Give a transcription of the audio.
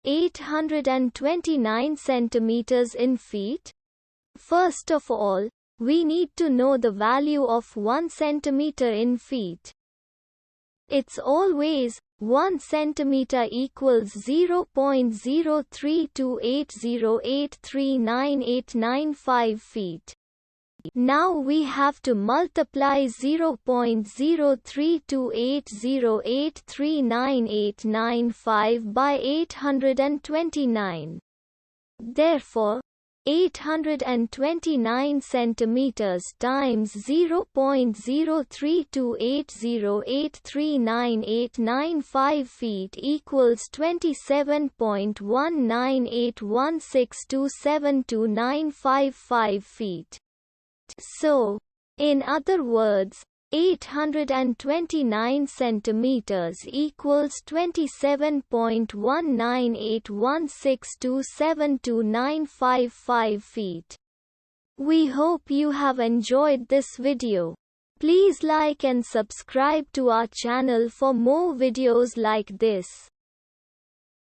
829 centimeters in feet? First of all, we need to know the value of 1 centimeter in feet. It's always 1 centimeter equals 0.03280839895 feet. Now we have to multiply 0.03280839895 by 829. Therefore, 829 centimeters times 0.03280839895 feet equals 27.1981627295 feet. So, in other words, 829 centimeters equals 27.1981627295 feet. We hope you have enjoyed this video. Please like and subscribe to our channel for more videos like this.